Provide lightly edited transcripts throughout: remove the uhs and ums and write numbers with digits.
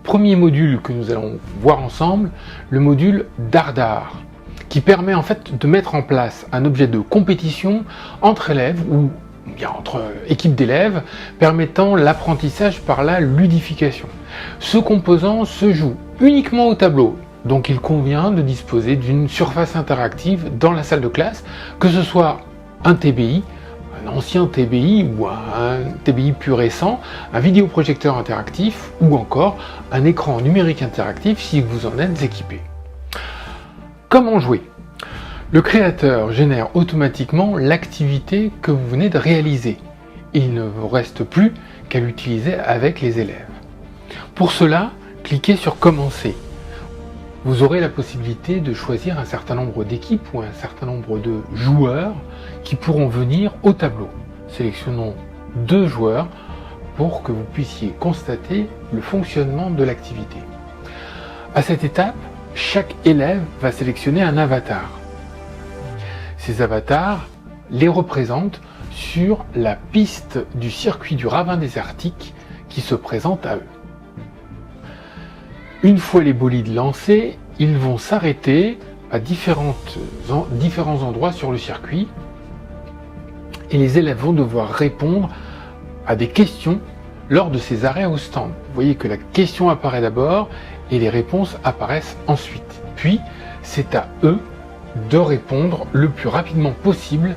Premier module que nous allons voir ensemble, le module Dardar, qui permet en fait de mettre en place un objet de compétition entre élèves ou bien entre équipes d'élèves, permettant l'apprentissage par la ludification. Ce composant se joue uniquement au tableau, donc il convient de disposer d'une surface interactive dans la salle de classe, que ce soit un TBI, un ancien TBI ou un TBI plus récent, un vidéoprojecteur interactif ou encore un écran numérique interactif si vous en êtes équipé. Comment jouer? Le créateur génère automatiquement l'activité que vous venez de réaliser. Il ne vous reste plus qu'à l'utiliser avec les élèves. Pour cela, cliquez sur Commencer. Vous aurez la possibilité de choisir un certain nombre d'équipes ou un certain nombre de joueurs qui pourront venir au tableau. Sélectionnons 2 joueurs pour que vous puissiez constater le fonctionnement de l'activité. À cette étape, chaque élève va sélectionner un avatar. Ces avatars les représentent sur la piste du circuit du ravin désertique qui se présente à eux. Une fois les bolides lancés, ils vont s'arrêter à différents endroits sur le circuit et les élèves vont devoir répondre à des questions lors de ces arrêts au stand. Vous voyez que la question apparaît d'abord et les réponses apparaissent ensuite. Puis, c'est à eux de répondre le plus rapidement possible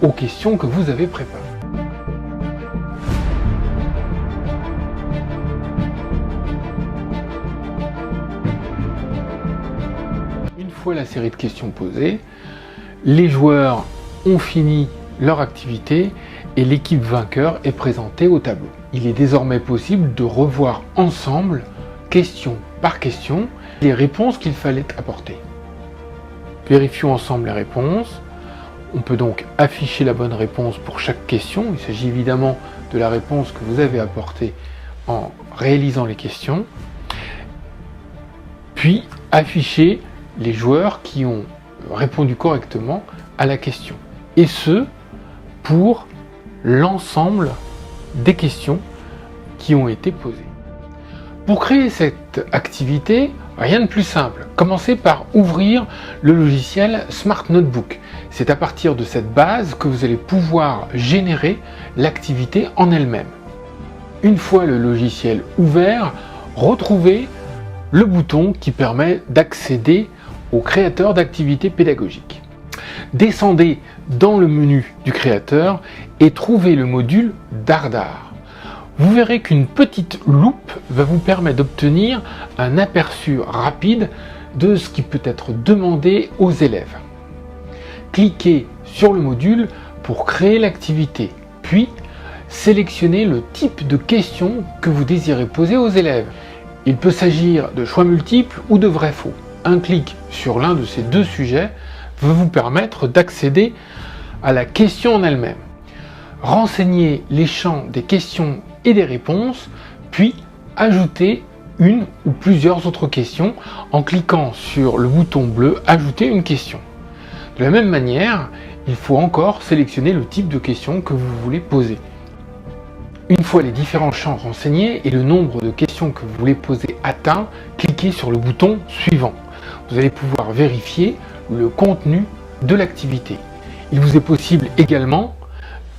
aux questions que vous avez préparées. Une fois la série de questions posées, les joueurs ont fini leur activité et l'équipe vainqueur est présentée au tableau. Il est désormais possible de revoir ensemble, question par question, les réponses qu'il fallait apporter. Vérifions ensemble les réponses. On peut donc afficher la bonne réponse pour chaque question. Il s'agit évidemment de la réponse que vous avez apportée en réalisant les questions. Puis afficher les joueurs qui ont répondu correctement à la question. Et ce, pour l'ensemble des questions qui ont été posées. Pour créer cette activité, rien de plus simple. Commencez par ouvrir le logiciel Smart Notebook. C'est à partir de cette base que vous allez pouvoir générer l'activité en elle-même. Une fois le logiciel ouvert, retrouvez le bouton qui permet d'accéder au créateur d'activités pédagogiques. Descendez dans le menu du créateur et trouvez le module Dardar. Vous verrez qu'une petite loupe va vous permettre d'obtenir un aperçu rapide de ce qui peut être demandé aux élèves. Cliquez sur le module pour créer l'activité, puis sélectionnez le type de questions que vous désirez poser aux élèves. Il peut s'agir de choix multiples ou de vrai-faux. Un clic sur l'un de ces 2 sujets va vous permettre d'accéder à la question en elle-même. Renseignez les champs des questions et des réponses, puis ajoutez une ou plusieurs autres questions en cliquant sur le bouton bleu « Ajouter une question ». De la même manière, il faut encore sélectionner le type de question que vous voulez poser. Une fois les différents champs renseignés et le nombre de questions que vous voulez poser atteint, cliquez sur le bouton « Suivant ». Vous allez pouvoir vérifier le contenu de l'activité. Il vous est possible également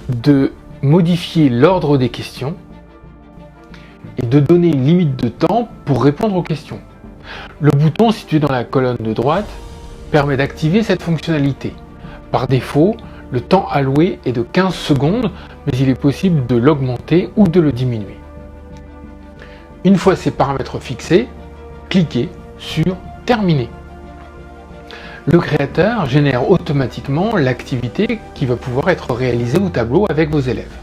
de modifier l'ordre des questions et de donner une limite de temps pour répondre aux questions. Le bouton situé dans la colonne de droite permet d'activer cette fonctionnalité. Par défaut, le temps alloué est de 15 secondes, mais il est possible de l'augmenter ou de le diminuer. Une fois ces paramètres fixés, cliquez sur Terminer. Le créateur génère automatiquement l'activité qui va pouvoir être réalisée au tableau avec vos élèves.